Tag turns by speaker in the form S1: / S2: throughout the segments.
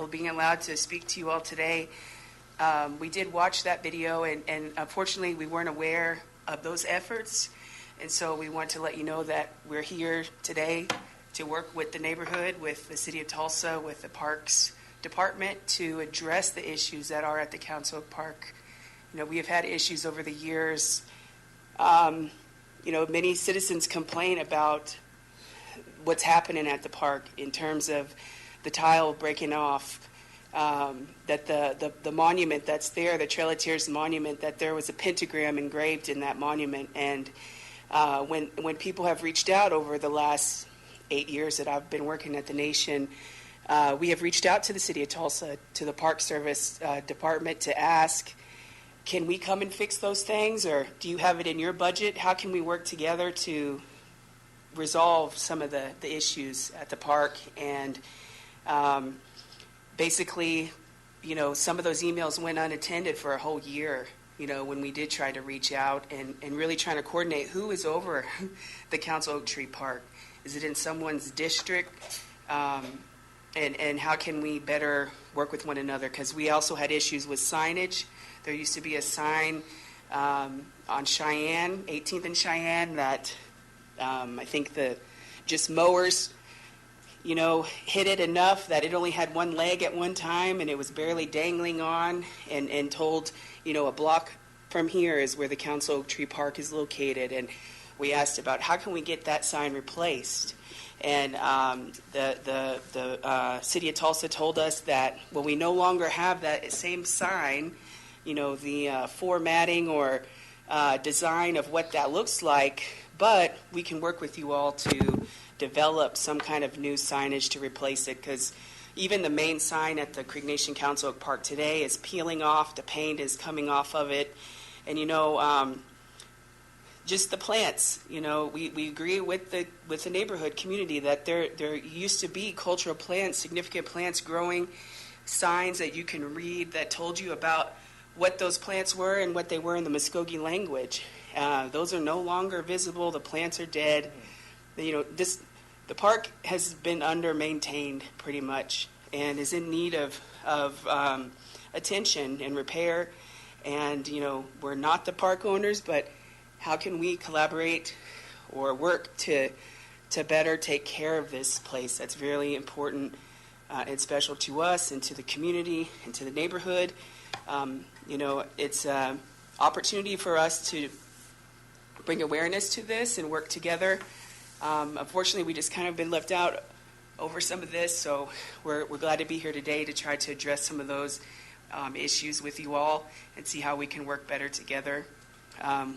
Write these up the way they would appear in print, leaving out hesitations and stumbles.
S1: being allowed to speak to you all today. We did watch that video, and unfortunately we weren't aware of those efforts. And so we want to let you know that we're here today to work with the neighborhood, with the City of Tulsa, with the Parks Department to address the issues that are at the Council Oak Park. We have had issues over the years. Many citizens complain about what's happening at the park in terms of the tile breaking off, that the monument that's there, the Trail of Tears monument, that there was a pentagram engraved in that monument. And when people have reached out over the last 8 years that I've been working at the Nation, we have reached out to the City of Tulsa, to the Park Service Department to ask, can we come and fix those things, or do you have it in your budget? How can we work together to resolve some of the issues at the park? And basically, some of those emails went unattended for a whole year, when we did try to reach out and really trying to coordinate who is over the Council Oak Tree Park. Is it in someone's district? And how can we better work with one another? Because we also had issues with signage. There used to be a sign on Cheyenne, 18th and Cheyenne, that I think the just mowers, hit it enough that it only had one leg at one time, and it was barely dangling on, and told, a block from here is where the Council Oak Tree Park is located. And we asked about how can we get that sign replaced. And the City of Tulsa told us that, well, we no longer have that same sign, the formatting or design of what that looks like, but we can work with you all to develop some kind of new signage to replace it, because even the main sign at the Creek Nation Council Oak Park today is peeling off. The paint is coming off of it. And, just the plants, we agree with the neighborhood community that there used to be cultural plants, significant plants growing, signs that you can read that told you about what those plants were and what they were in the Mvskoke language. Those are no longer visible. The plants are dead. The park has been under-maintained pretty much and is in need of attention and repair. And, we're not the park owners, but how can we collaborate or work to better take care of this place that's really important and special to us and to the community and to the neighborhood? It's an opportunity for us to bring awareness to this and work together. Unfortunately, we just kind of been left out over some of this, so we're glad to be here today to try to address some of those issues with you all and see how we can work better together.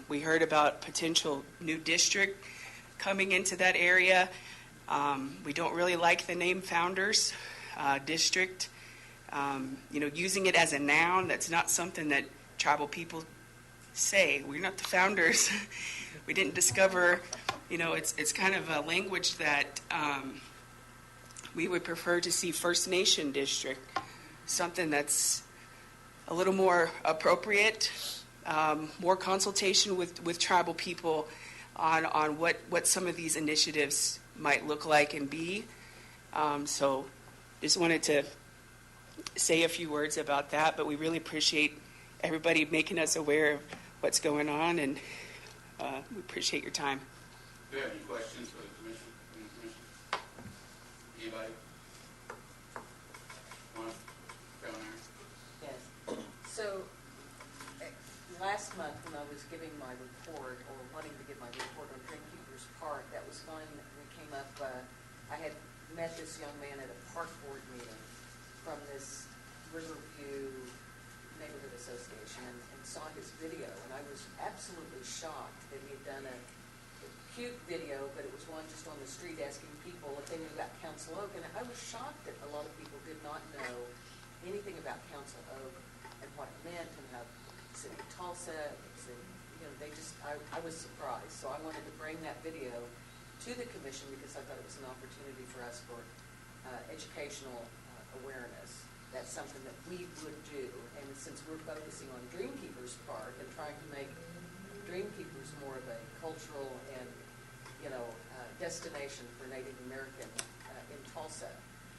S1: We heard about potential new district coming into that area. We don't really like the name Founders District. Using it as a noun, that's not something that tribal people say. We're not the founders. We didn't discover, it's kind of a language that we would prefer to see First Nation District, something that's a little more appropriate, more consultation with tribal people on what some of these initiatives might look like and be. So just wanted to say a few words about that, but we really appreciate everybody making us aware of what's going on, and we appreciate your time.
S2: Do you have any questions for the commission? Anybody?
S3: Yes. So last month when I was giving my report, or wanting to give my report on Dreamkeepers Park, that was when we came up, I had met this young man at a park board meeting from this Riverview Neighborhood Association and saw his video, and I was absolutely shocked that he had done a cute video, but it was one just on the street asking people if they knew about Council Oak, and I was shocked that a lot of people did not know anything about Council Oak and what it meant, and how the City of Tulsa, I was surprised. So I wanted to bring that video to the commission because I thought it was an opportunity for us for educational awareness. That's something that we would do, and since we're focusing on Dreamkeepers Park and trying to make Dreamkeepers more of a cultural and destination for Native American in Tulsa,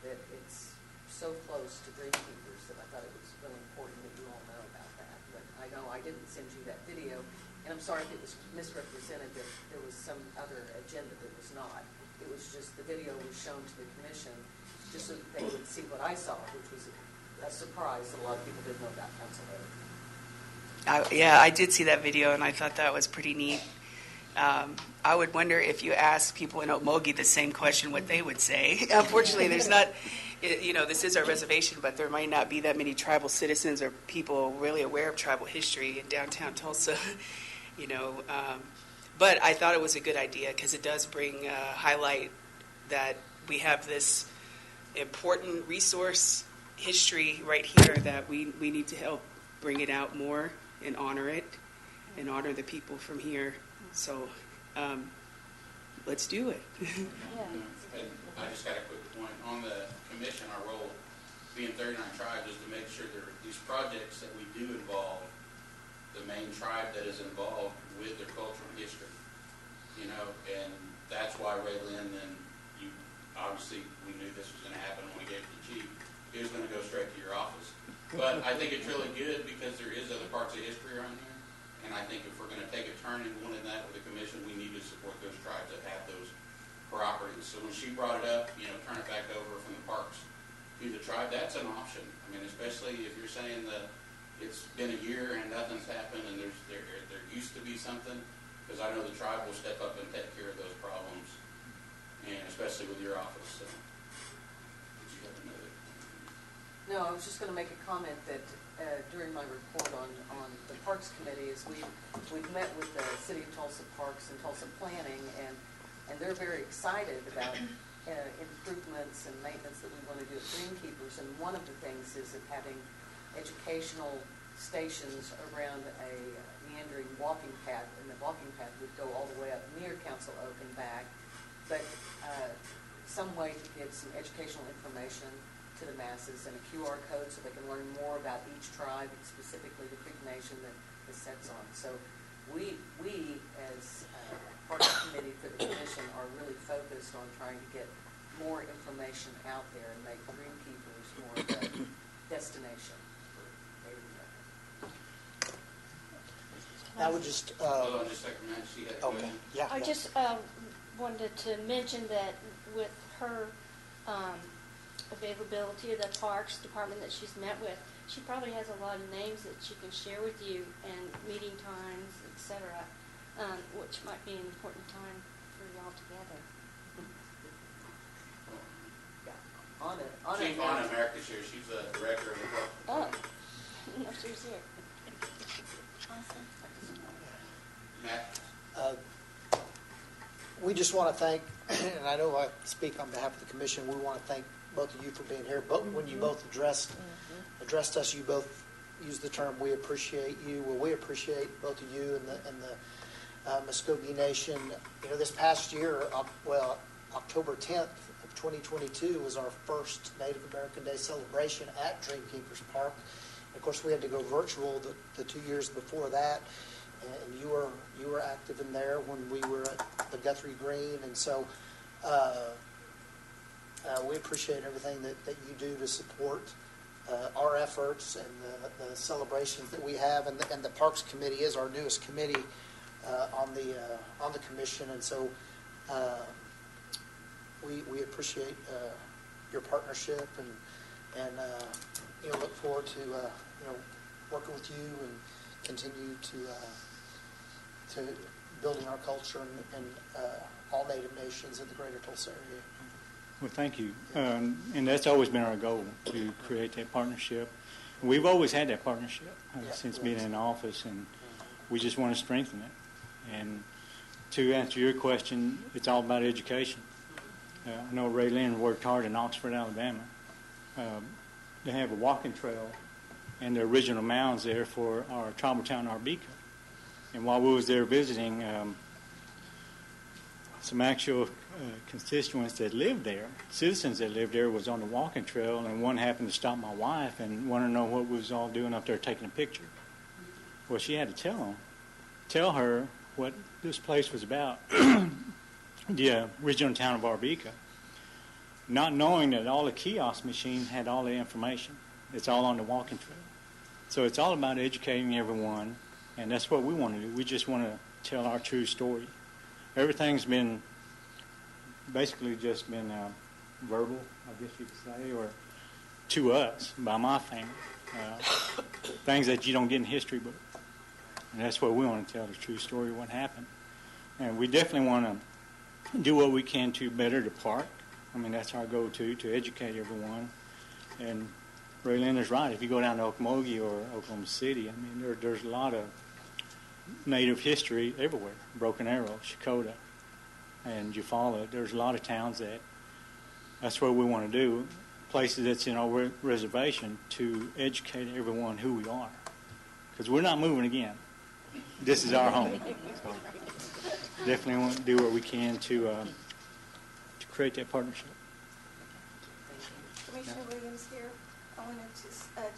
S3: that it's so close to Greenkeepers that I thought it was really important that you all know about that. But I know I didn't send you that video, and I'm sorry if it was misrepresented that there was some other agenda that was not. It was just the video was shown to the commission just so that they would see what I saw, which was a surprise that a lot of people didn't know about Council Road.
S1: Yeah, I did see that video, and I thought that was pretty neat. I would wonder if you asked people in Okmulgee the same question, what they would say. Unfortunately, there's not, this is our reservation, but there might not be that many tribal citizens or people really aware of tribal history in downtown Tulsa, But I thought it was a good idea because it does bring highlight that we have this important resource history right here that we need to help bring it out more and honor it and honor the people from here. So let's do it.
S2: And I just got a quick point. On the commission, our role, being 39 tribes, is to make sure that these projects that we do involve the main tribe that is involved with their culture and history. And that's why Ray Lynn, then obviously we knew this was going to happen when we gave it to Chief. He was going to go straight to your office. But I think it's really good because there is other parts of history around here. And I think if we're going to take a turn in wanting that with the commission, we need to support those tribes that have those properties. So when she brought it up, turn it back over from the parks to the tribe, that's an option. I mean, especially if you're saying that it's been a year and nothing's happened and there used to be something, because I know the tribe will step up and take care of those problems, and especially with your office. So, did you have another?
S3: No, I was just going to make a comment that during my report on the Parks Committee is we've met with the City of Tulsa Parks and Tulsa Planning, and they're very excited about improvements and maintenance that we want to do at Greenkeepers. And one of the things is of having educational stations around a meandering walking path, and the walking path would go all the way up near Council Oak and back, but some way to give some educational information to the masses and a QR code so they can learn more about each tribe, specifically the Creek Nation that this sets on. So we as part of the committee for the commission are really focused on trying to get more information out there and make Greenkeepers more of a destination for Native Americans.
S4: I would just.
S2: Hold on just a second, man. She had a
S4: Okay.
S2: question.
S4: Yeah.
S5: I just wanted to mention that with her availability of the Parks Department that she's met with, she probably has a lot of names that she can share with you and meeting times, etc., which might be an important time for y'all together.
S2: Chief Anna America here. She's the director of the park.
S5: Oh, no, she was here. Awesome.
S2: Matt?
S4: We just want to thank, and I know I speak on behalf of the commission, we want to thank both of you for being here. But when you both addressed us, you both used the term "we appreciate you." Well, we appreciate both of you and the Mvskoke Nation. This past year, October 10th of 2022 was our first Native American Day celebration at Dreamkeepers Park. And of course, we had to go virtual the 2 years before that. And you were active in there when we were at the Guthrie Green, and so we appreciate everything that you do to support our efforts and the celebrations that we have. And the Parks Committee is our newest committee on the commission, and so we appreciate your partnership and look forward to working with you and continue to building our culture and all Native nations in the greater Tulsa area.
S6: Well, thank you. And that's always been our goal, to create that partnership. We've always had that partnership since being in office, and we just want to strengthen it. And to answer your question, it's all about education. I know Ray Lynn worked hard in Oxford, Alabama. They have a walking trail and the original mounds there for our tribal town, Arbica. And while we was there visiting, some actual constituents that lived there, citizens that lived there, was on the walking trail, and one happened to stop my wife and wanted to know what we was all doing up there taking a picture. Well, she had to tell her what this place was about, the original town of Arbica. not knowing that all the kiosk machines had all the information. It's all on the walking trail. So it's all about educating everyone, and that's what we want to do. We just want to tell our true story. Everything's been basically just been verbal, I guess you could say, or to us by my family. Things that you don't get in history books. And that's what we want to tell, the true story of what happened. And we definitely want to do what we can to better the park. I mean, that's our goal, too, to educate everyone. And Ray Linda's right. If you go down to Okmulgee or Oklahoma City, I mean, there's a lot of Native history everywhere. Broken Arrow, Shakota, and Eufaula. There's a lot of towns that's what we want to do. Places that's in our reservation to educate everyone who we are. Because we're not moving again. This is our home. So definitely want to do what we can to create that partnership.
S7: Commissioner Williams here. I wanted to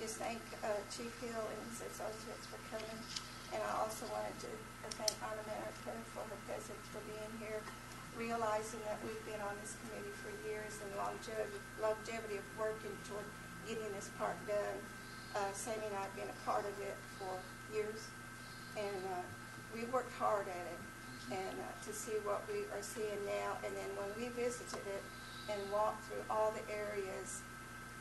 S7: just thank Chief Hill and his associates for coming. And I also wanted to thank Anna America for her presence, for being here, realizing that we've been on this committee for years and longevity of working toward getting this park done. Sammy and I have been a part of it for years, and we worked hard at it. And to see what we are seeing now, and then when we visited it and walked through all the areas,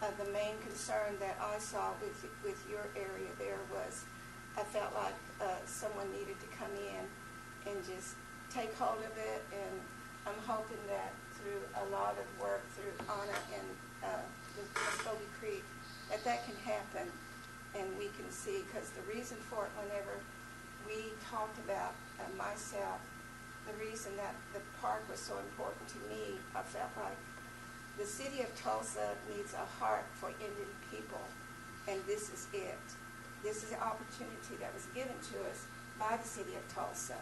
S7: the main concern that I saw with your area there was, I felt like someone needed to come in and just take hold of it, and I'm hoping that through a lot of work through Anna and the Mvskoke Creek, that can happen, and we can see, because the reason for it, whenever we talked about myself, the reason that the park was so important to me, I felt like the city of Tulsa needs a heart for Indian people, and this is it. This is an opportunity that was given to us by the city of Tulsa.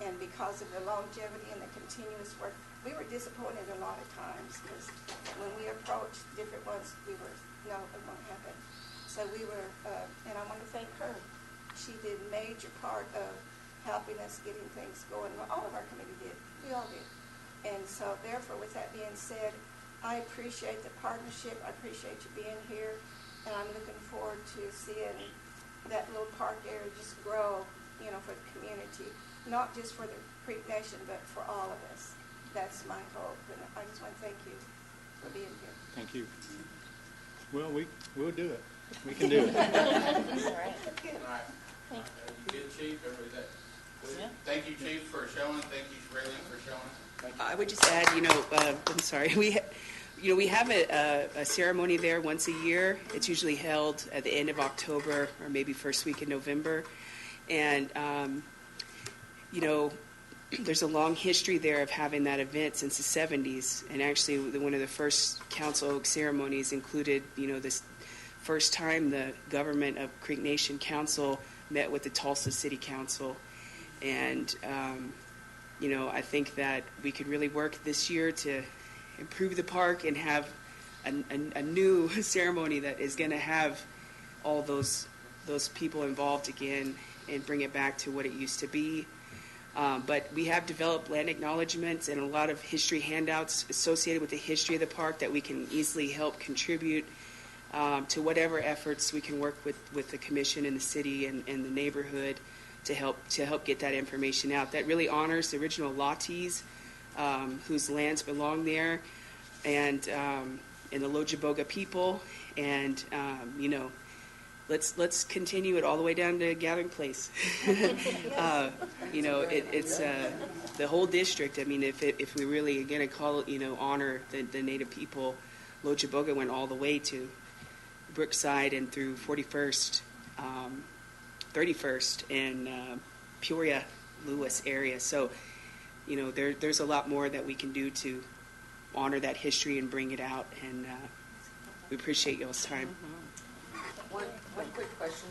S7: And because of the longevity and the continuous work, we were disappointed a lot of times, because when we approached different ones, we were, no, it won't happen. So we were, and I want to thank her. She did a major part of helping us getting things going. Well, all of our committee did. We all did. And so therefore, with that being said, I appreciate the partnership. I appreciate you being here. And I'm looking forward to seeing that little park area just grow, for the community. Not just for the Creek Nation, but for all of us. That's my hope. And I just want to thank you for being here.
S6: Thank you. Well, we'll do it. We can do it.
S2: All right. Good, Chief. Everybody that.
S8: Yeah.
S2: Thank you, Chief, for showing. Thank you, Raylan, for showing.
S1: I would just add, I'm sorry, we have a ceremony there once a year. It's usually held at the end of October or maybe first week in November. And, there's a long history there of having that event since the 70s. And actually, one of the first Council Oak ceremonies included, this first time the government of Creek Nation Council met with the Tulsa City Council. And, I think that we could really work this year to improve the park and have a new ceremony that is going to have all those people involved again and bring it back to what it used to be. But we have developed land acknowledgments and a lot of history handouts associated with the history of the park that we can easily help contribute to whatever efforts we can work with the commission and the city and the neighborhood to help get that information out. That really honors the original Latis whose lands belong there, and the Lojaboga people, and let's continue it all the way down to Gathering Place. It's the whole district. I mean, if we really are going to honor the Native people, Lojaboga went all the way to Brookside and through 41st, 31st, and Peoria, Lewis area. So, there's a lot more that we can do to honor that history and bring it out. And we appreciate y'all's time.
S3: One quick question.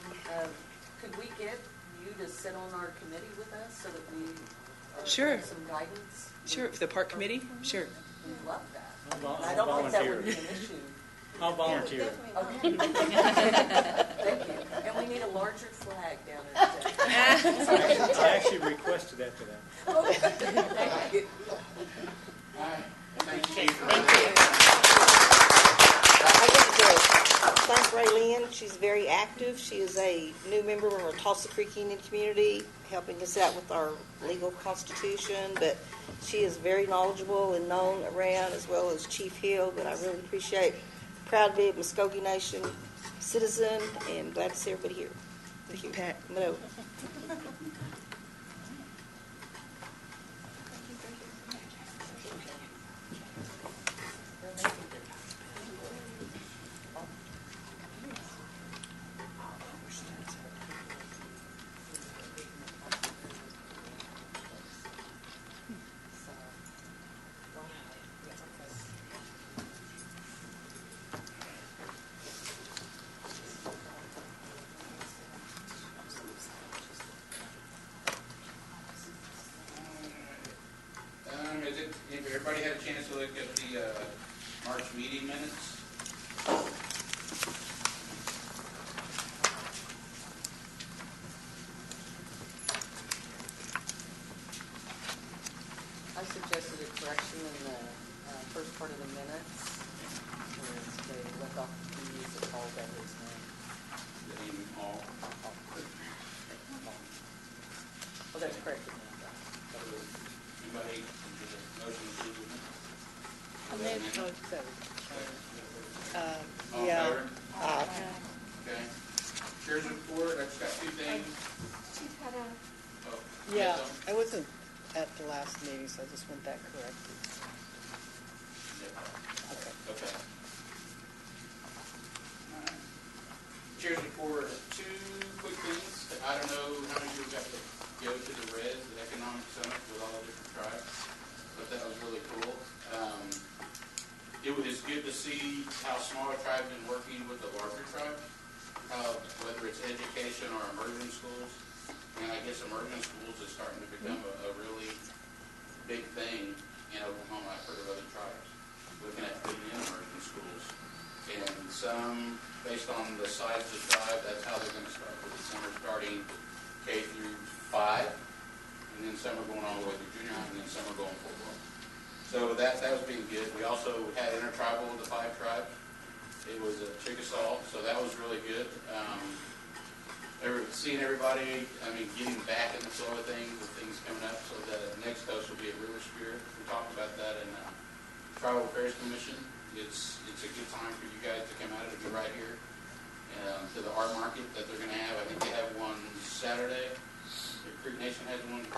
S3: Could we get you to sit on our committee with us so that we
S1: Sure.
S3: have some guidance?
S1: Sure, for the park committee? Sure.
S3: We'd love that.
S6: I'll
S3: I don't think that would be
S6: volunteer.
S3: an issue.
S6: I'll volunteer.
S3: Okay. Thank you. And we need a larger flag down there.
S6: I actually requested that today.
S3: Thank you.
S2: All right. Thank you, Chief.
S8: Thank you. active. She is a new member of our Tulsa Creek Union community, helping us out with our legal constitution, but she is very knowledgeable and known around, as well as Chief Hill, but I really appreciate, proud to be a Mvskoke Nation citizen, and glad to see everybody here. Thank you.
S9: Pat.
S8: No.
S2: Everybody had a chance to look at the March meeting minutes?
S3: I suggested a correction in the first part of the minutes, where they left off the P's and called that his name.
S2: The name all?
S3: Well, that's corrected now.
S2: Anybody? Motion to approve the minutes?
S9: I made a motion.
S2: All in
S9: Yeah.
S2: favor? Okay. Chair's report, I just got two things.
S7: Chief had a,
S2: Oh,
S9: Yeah,
S2: yes,
S9: I wasn't at the last meeting, so I just want that corrected. Okay.
S2: Okay. All right. Chair's report, two quick things. I don't know how many of you got to go to the RES, the Economic Summit with all the different tribes, but that was really cool. It was good to see how smaller tribes have been working with the larger tribes, how whether it's education or immersion schools, and I guess immersion schools is starting to become a really big thing in Oklahoma. I've heard of other tribes looking at putting in immersion schools, and some, based on the size of the tribe, that's how they're going to start with it. Some are starting K through 5, and then some are going all the way through junior high, and then some are going full-blown. So that was being good. We also had intertribal with the 5 tribes. It was at Chickasaw, so that was really good. Seeing everybody, getting back in the flow of things with things coming up, so the next host will be at River Spirit. We talked about that in Tribal Affairs Commission. It's a good time for you guys to come out. It'll be right here to the art market that they're going to have. I think they have one Saturday. The Creek Nation has one.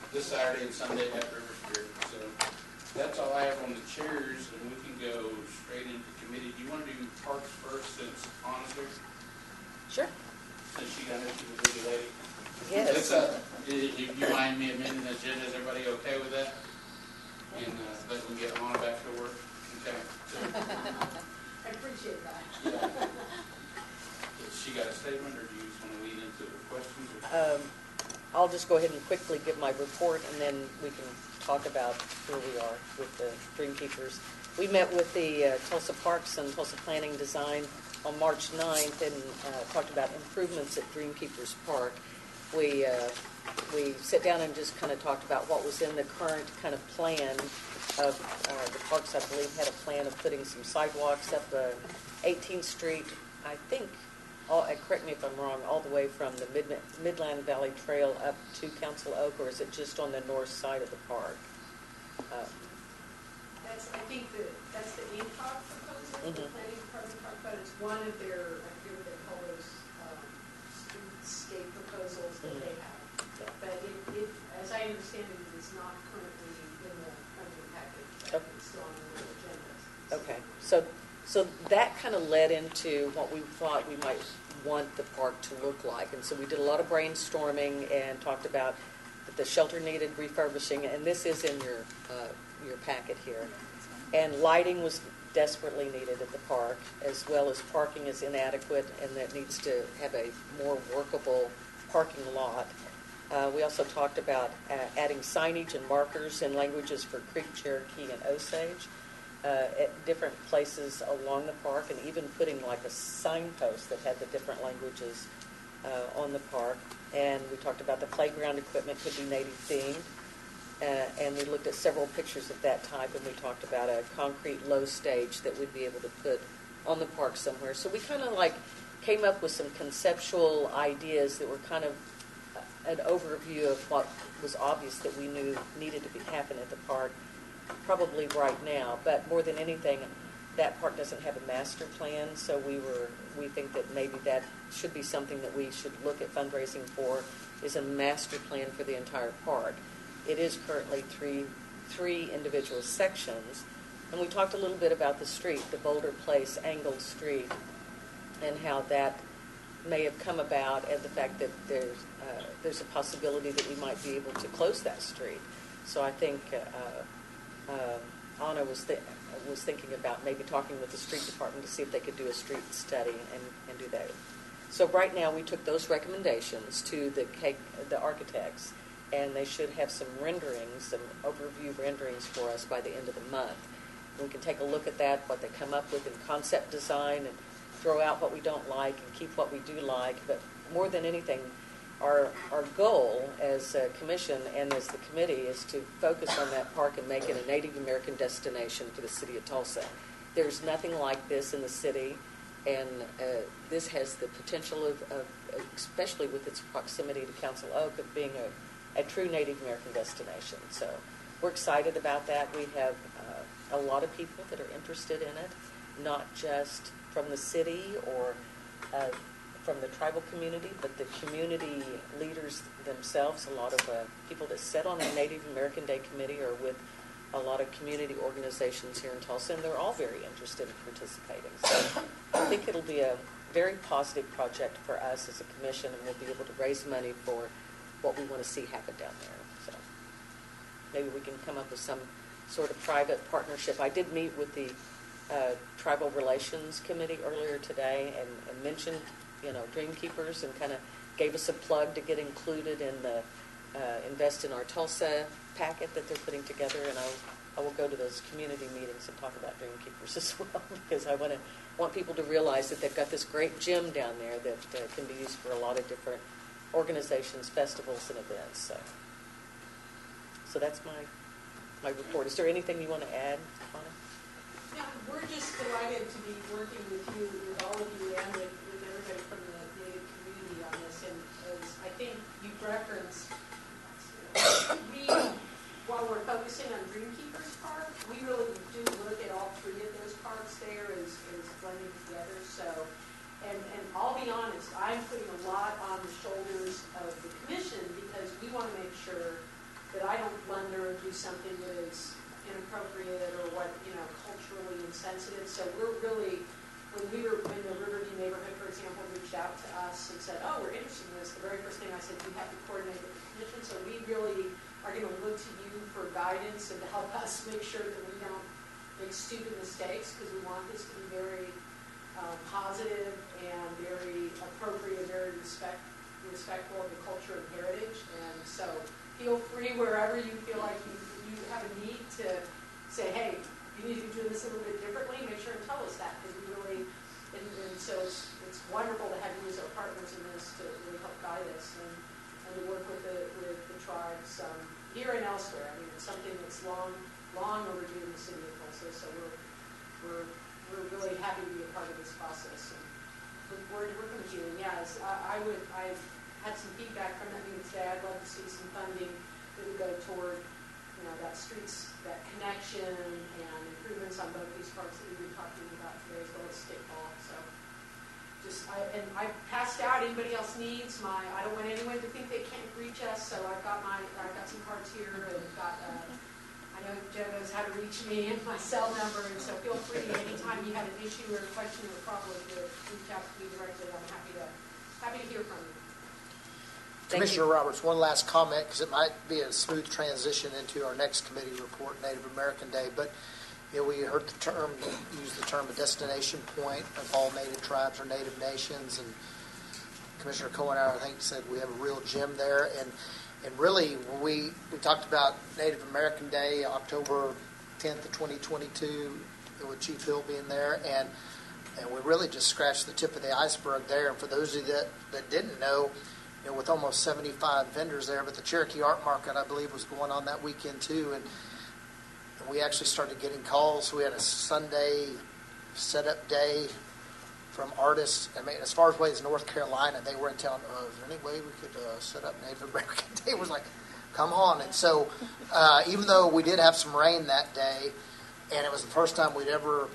S2: This Saturday and Sunday at River Spirit. So that's all I have on the chairs, and we can go straight into committee. Do you want to do parks first, since Anna's here?
S8: Sure.
S2: Since she got into the big lady.
S8: Yes.
S2: You mind me amending the agenda? Is everybody okay with that? And let me get Anna back to work. Okay. So,
S3: I appreciate that.
S2: yeah. She got a statement, or do you just want to lead into questions? Or?
S3: I'll just go ahead and quickly give my report, and then we can talk about where we are with the Dreamkeepers. We met with the Tulsa Parks and Tulsa Planning Design on March 9th and talked about improvements at Dreamkeepers Park. We sat down and just kind of talked about what was in the current kind of plan of the parks. I believe had a plan of putting some sidewalks up 18th Street, I think, correct me if I'm wrong, all the way from the Midland Valley Trail up to Council Oak, or is it just on the north side of the park?
S10: That's the AIMPOC proposal, the planning department talked about. It's one of their, I forget what they call those, streetscape proposals that they have. But it, as I understand it, is not currently in the funding package, but it's still on the agenda.
S3: Okay, so that kind of led into what we thought we might want the park to look like. And so we did a lot of brainstorming and talked about that the shelter needed refurbishing, and this is in your packet here. And lighting was desperately needed at the park, as well as parking is inadequate, and that needs to have a more workable parking lot. We also talked about adding signage and markers in languages for Creek, Cherokee, and Osage at different places along the park, and even putting like a signpost that had the different languages on the park. And we talked about the playground equipment could be native themed. And we looked at several pictures of that type, and we talked about a concrete low stage that we'd be able to put on the park somewhere. So we kind of like came up with some conceptual ideas that were kind of an overview of what was obvious that we knew needed to happen at the park, probably right now. But more than anything, that park doesn't have a master plan, so we think that maybe that should be something that we should look at fundraising for, is a master plan for the entire park. It is currently three individual sections, and we talked a little bit about the street, the Boulder Place angled street, and how that may have come about, and the fact that there's a possibility that we might be able to close that street. So I think Anna was thinking about maybe talking with the street department to see if they could do a street study and do that. So right now we took those recommendations to the architects, and they should have some renderings, some overview renderings for us by the end of the month. We can take a look at that, what they come up with in concept design, and throw out what we don't like and keep what we do like. But more than anything, our goal as a commission and as the committee is to focus on that park and make it a Native American destination for the city of Tulsa. There's nothing like this in the city, and this has the potential of, especially with its proximity to Council Oak, of being a true Native American destination. So we're excited about that. We have a lot of people that are interested in it, not just from the city or from the tribal community, but the community leaders themselves. A lot of people that sit on the Native American Day Committee are with a lot of community organizations here in Tulsa, and they're all very interested in participating. So I think it'll be a very positive project for us as a commission, and we'll be able to raise money for what we want to see happen down there. So maybe we can come up with some sort of private partnership. I did meet with the Tribal Relations Committee earlier today and mentioned, Dreamkeepers, and kind of gave us a plug to get included in the Invest in Our Tulsa packet that they're putting together, and I will go to those community meetings and talk about Dreamkeepers as well, because I want people to realize that they've got this great gym down there that can be used for a lot of different organizations, festivals, and events. So that's my report. Is there anything you want to add, Anna?
S10: Yeah, we're just delighted to be working with you, with all of you, and with everybody from the Native community on this. And as I think you referenced, while we're focusing on Dreamkeepers Park, we really do look at all three of those parks there as blending together. So, and I'll be honest, I'm putting a lot on the shoulders of the commission, because we want to make sure that I don't blunder and do something that is inappropriate or culturally insensitive. So we're really, when the Riverview neighborhood, for example, reached out to us and said, "Oh, we're interested in this," the very first thing I said, "We have to coordinate with the commission." So we really are going to look to you for guidance and to help us make sure that we don't make stupid mistakes, because we want this to be very positive and very appropriate, very respectful of the culture and heritage. And so feel free, wherever you feel like you have a need, to say, "Hey, you need to be doing this a little bit differently," make sure and tell us that, because we really, and so it's wonderful to have you as our partners in this to really help guide us and to work with the tribes here and elsewhere. I mean, it's something that's long overdue in the city of Tulsa, so we're really happy to be a part of this process and look forward to working with you. And yes, I've had some feedback from that meeting today. I'd love to see some funding that would go toward that streets, that connection, and improvements on both these parks that we've been talking about today, as well as State Hall. So I passed out. Anybody else needs I don't want anyone to think they can't reach us, so I've got some cards here, and I know Joe knows how to reach me and my cell number, and so feel free anytime you have an issue or a question or a problem to reach out to me directly. I'm happy to hear from you.
S4: Commissioner Roberts, one last comment, because it might be a smooth transition into our next committee report, Native American Day. But we heard use the term a destination point of all Native tribes or Native nations, and Commissioner Cohen, I think, said we have a real gem there. And really, when we talked about Native American Day, October 10th of 2022, with Chief Hill being there, and we really just scratched the tip of the iceberg there. And for those of you that didn't know, with almost 75 vendors there, but the Cherokee Art Market, I believe, was going on that weekend too, and we actually started getting calls. We had a Sunday setup day from artists. I mean, as far away as North Carolina, they were in town. Is there any way we could set up Native American Day? It was like, come on. And so even though we did have some rain that day, and it was the first time we'd ever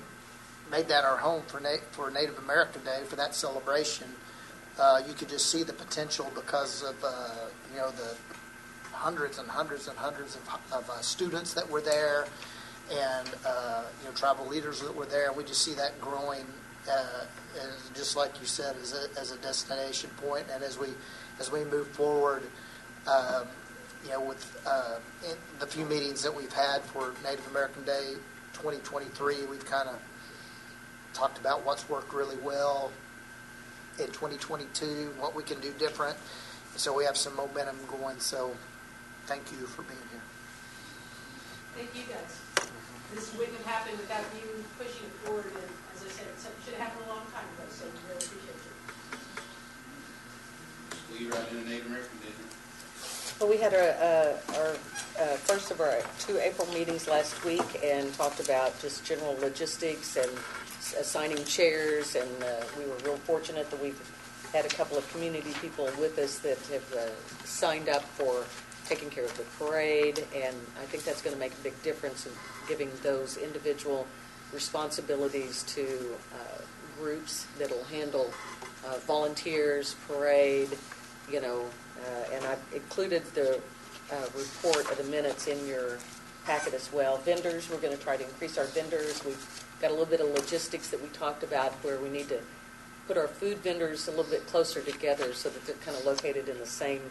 S4: made that our home for Native American Day, for that celebration, you could just see the potential because of, the hundreds and hundreds and hundreds of students that were there, and tribal leaders that were there. We just see that growing, just like you said, as a destination point. And as we move forward, with the few meetings that we've had for Native American Day 2023, we've kind of talked about what's worked really well in 2022, what we can do different. So we have some momentum going. So thank you for being here.
S10: Thank you, guys. This wouldn't have happened without you pushing it forward, and as I said, it should have happened a long time ago, so we really appreciate you.
S2: Lead right into Native American Day.
S8: Well, we had our first of our 2 April meetings last week and talked about just general logistics and assigning chairs, and we were real fortunate that we've had a couple of community people with us that have signed up for taking care of the parade, and I think that's going to make a big difference in giving those individual responsibilities to groups that'll handle volunteers, parade, and I've included the report of the minutes in your packet as well. Vendors, we're going to try to increase our vendors. We've got a little bit of logistics that we talked about where we need to put our food vendors a little bit closer together so that they're kind of located in the same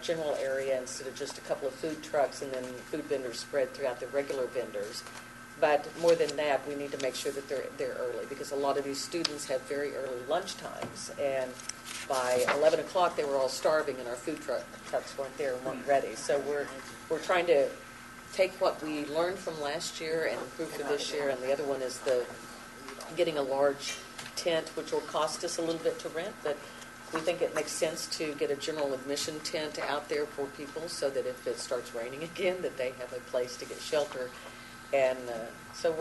S8: general area instead of just a couple of food trucks and then food vendors spread throughout the regular vendors. But more than that, we need to make sure that they're there early, because a lot of these students have very early lunch times, and by 11 o'clock they were all starving and our food trucks weren't there and weren't ready. So we're trying to take what we learned from last year and improve for this year, and the other one is getting a large tent, which will cost us a little bit to rent, but we think it makes sense to get a general admission tent out there for people so that if it starts raining again, that they have a place to get shelter. And so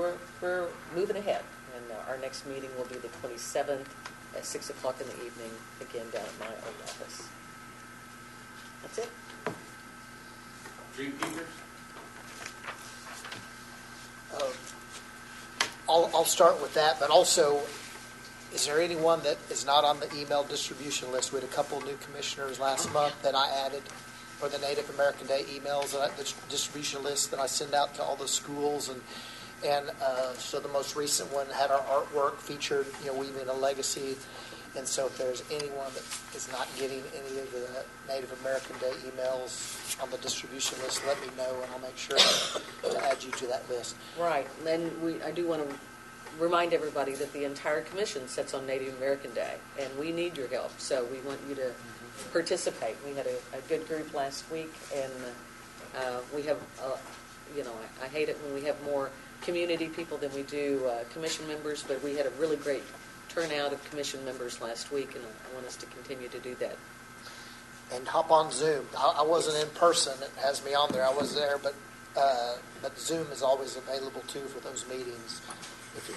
S8: we're moving ahead, and our next meeting will be the 27th at 6 o'clock in the evening, again down at my old office. That's it.
S2: Dream Keepers?
S4: I'll start with that, but also, is there anyone that is not on the email distribution list? We had a couple new commissioners last month that I added for the Native American Day emails, the distribution list that I send out to all the schools, and so the most recent one had our artwork featured, weaving a legacy. And so if there's anyone that is not getting any of the Native American Day emails on the distribution list, let me know, and I'll make sure to add you to that list.
S8: Right. And I do want to remind everybody that the entire commission sits on Native American Day, and we need your help. So we want you to participate. We had a good group last week, and we have, I hate it when we have more community people than we do commission members, but we had a really great turnout of commission members last week, and I want us to continue to do that.
S4: And hop on Zoom. I wasn't in person. It has me on there. I was there, but Zoom is always available too for those meetings if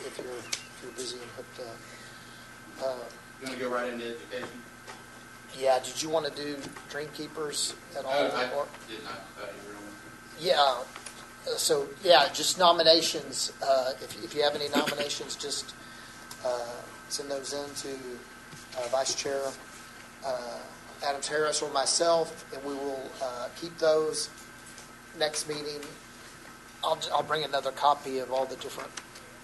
S4: you're busy and hooked up.
S2: You want to go right into education?
S4: Yeah. Did you want to do Dream Keepers at all?
S2: I did not. Thought you were on.
S4: Yeah. So yeah, just nominations. If you have any nominations, just send those in to Vice Chair Adams Harris or myself, and we will keep those. Next meeting, I'll bring another copy of all the different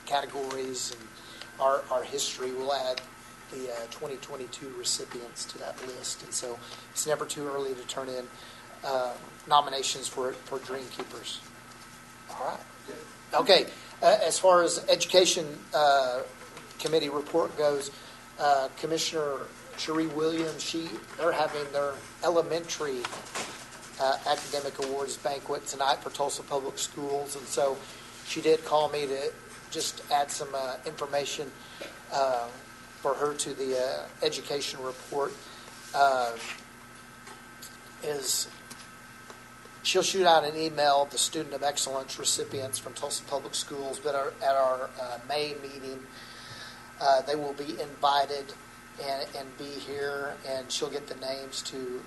S4: categories and our history. We'll add the 2022 recipients to that list, and so it's never too early to turn in nominations for Dream Keepers. All right. Okay. As far as Education Committee report goes, Commissioner Cherie Williams, they're having their elementary academic awards banquet tonight for Tulsa Public Schools, and so she did call me to just add some information for her to the education report. Is she'll shoot out an email of the Student of Excellence recipients from Tulsa Public Schools that are at our May meeting. They will be invited and be here, and she'll get the names to.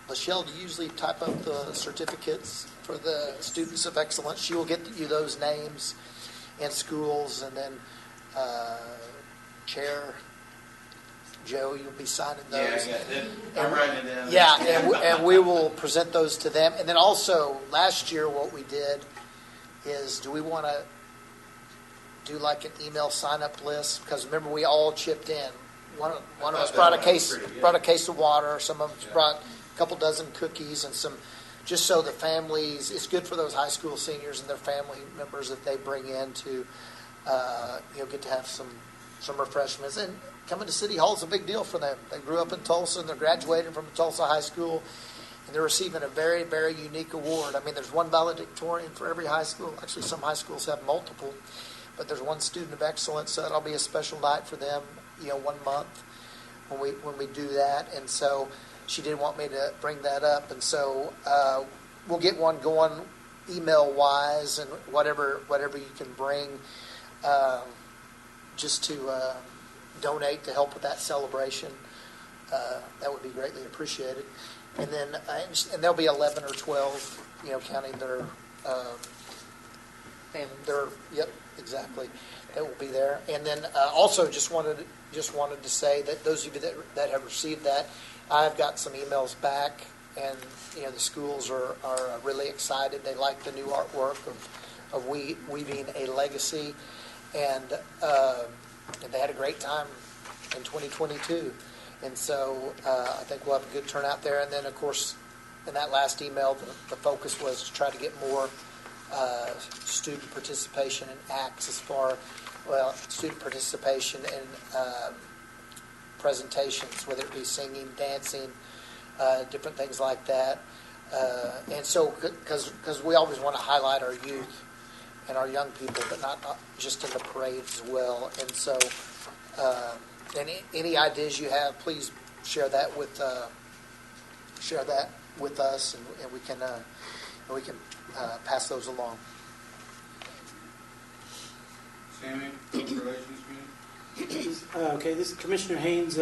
S4: Michelle, do you usually type up the certificates for the Students of Excellence? She will get you those names and schools, and then Chair Joe, you'll be signing those.
S2: Yeah, I got it. I'm writing it down.
S4: Yeah, and we will present those to them. And then also, last year what we did is, do we want to do like an email sign-up list? Because remember, we all chipped in. One of us brought a case of water. Some of us brought a couple dozen cookies and some, just so the families. It's good for those high school seniors and their family members that they bring in to, get to have some refreshments. And coming to City Hall is a big deal for them. They grew up in Tulsa and they're graduating from Tulsa High School, and they're receiving a very, very unique award. I mean, there's one valedictorian for every high school. Actually, some high schools have multiple, but there's one Student of Excellence, so that'll be a special night for them, 1 month when we do that. And so she did want me to bring that up, and so we'll get one going email-wise, and whatever you can bring just to donate to help with that celebration. That would be greatly appreciated. And then and there'll be 11 or 12, counting their
S3: Families.
S4: Yep, exactly. That will be there. And then also just wanted to say that those of you that have received that, I've got some emails back, and the schools are really excited. They like the new artwork of weaving a legacy, and they had a great time in 2022. And so I think we'll have a good turnout there. And then, of course, in that last email, the focus was to try to get more student participation in acts student participation in presentations, whether it be singing, dancing, different things like that. And so, because we always want to highlight our youth and our young people, but not just in the parade as well. And so, any ideas you have, please share that with us, and we can pass those along.
S2: Sammy, Public Relations Committee?
S11: Okay, this is Commissioner Haynes.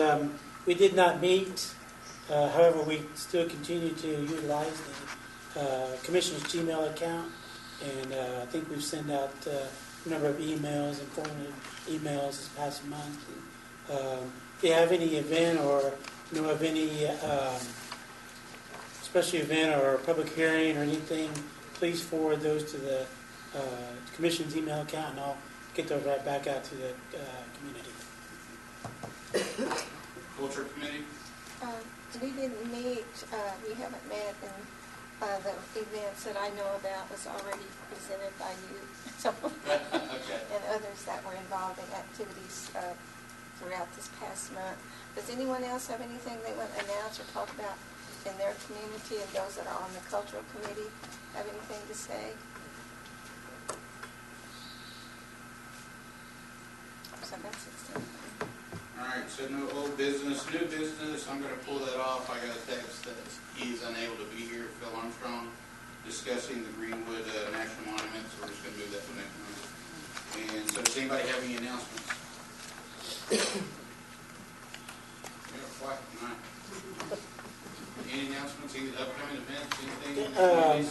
S11: We did not meet. However, we still continue to utilize the Commissioner's Gmail account, and I think we've sent out a number of emails, informative emails this past month. If you have any event or know of any special event or public hearing or anything, please forward those to the Commission's email account, and I'll get those right back out to the community.
S2: Culture Committee?
S7: We didn't meet, we haven't met, and the events that I know about was already presented by you. So,
S2: Okay.
S7: and others that were involved in activities throughout this past month. Does anyone else have anything they want to announce or talk about in their community, and those that are on the cultural committee have anything to say? So that's it.
S2: All right, so no old business. New business, I'm going to pull that off. I got a text that he's unable to be here, Phil Armstrong, discussing the Greenwood National Monument, so we're just going to move that to next month. And so does anybody have any announcements? Yeah, quiet tonight. Any announcements, any upcoming events, anything?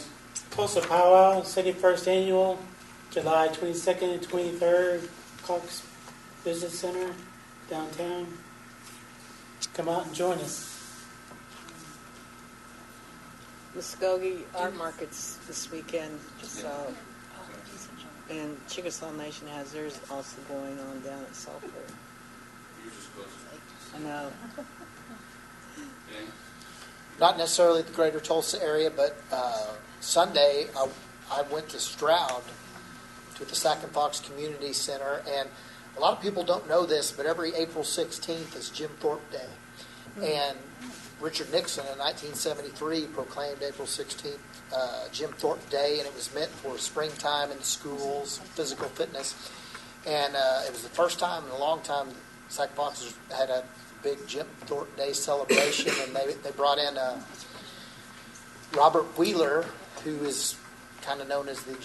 S11: Tulsa Powwow, 71st Annual, July 22nd and 23rd, Cox Business Center, downtown. Come out and join us.
S9: Mvskoke Art Market's this weekend, so, and Chickasaw Nation has theirs also going on down at Sulphur.
S2: Yours is close.
S9: I know.
S2: Okay.
S4: Not necessarily the greater Tulsa area, but Sunday I went to Stroud, to the Sac and Fox Community Center, and a lot of people don't know this, but every April 16th is Jim Thorpe Day. And Richard Nixon in 1973 proclaimed April 16th Jim Thorpe Day, and it was meant for springtime in the schools, physical fitness. And it was the first time in a long time Sac and Fox had a big Jim Thorpe Day celebration, and they brought in Robert Wheeler, who is kind of known as the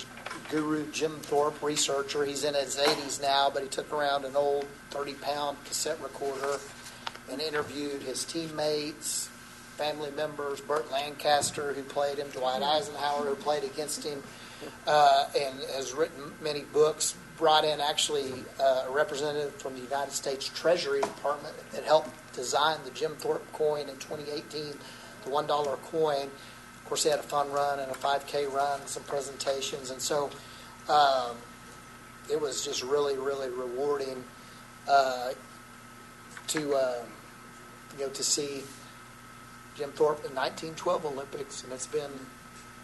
S4: guru Jim Thorpe researcher. He's in his 80s now, but he took around an old 30-pound cassette recorder and interviewed his teammates, family members, Burt Lancaster, who played him, Dwight Eisenhower, who played against him, and has written many books, brought in actually a representative from the United States Treasury Department that helped design the Jim Thorpe coin in 2018, the $1 coin. Of course, he had a fun run and a 5K run, and some presentations, and so it was just really, really rewarding to see Jim Thorpe in 1912 Olympics, and it's been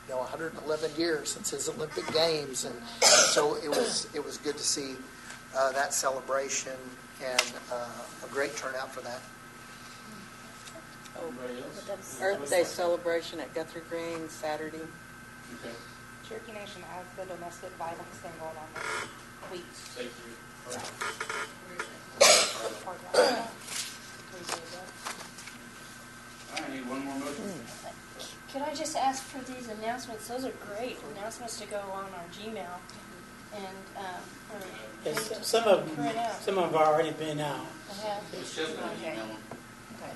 S4: 111 years since his Olympic Games, and so it was good to see that celebration and a great turnout for that.
S9: Earth Day celebration at Guthrie Green Saturday.
S2: Okay.
S12: Cherokee Nation has the domestic violence thing going on this week.
S2: Thank you. I need one more motion.
S5: Could I just ask for these announcements? Those are great announcements to go on our Gmail, and
S11: Yes, some of them have already been out.
S5: I have.
S2: It's just an
S5: Okay.
S2: email.
S5: Okay.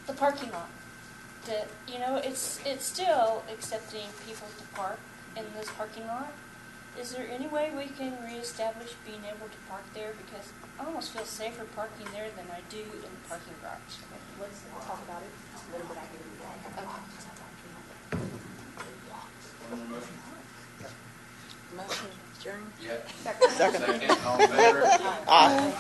S5: The parking lot. It's still accepting people to park in this parking lot. Is there any way we can reestablish being able to park there? Because I almost feel safer parking there than I do in the parking garage.
S12: Let's talk about it a little bit after the meeting.
S2: One more motion.
S9: Motion adjourned.
S2: Yeah.
S9: Second.
S2: Second. All in favor?
S9: Aye.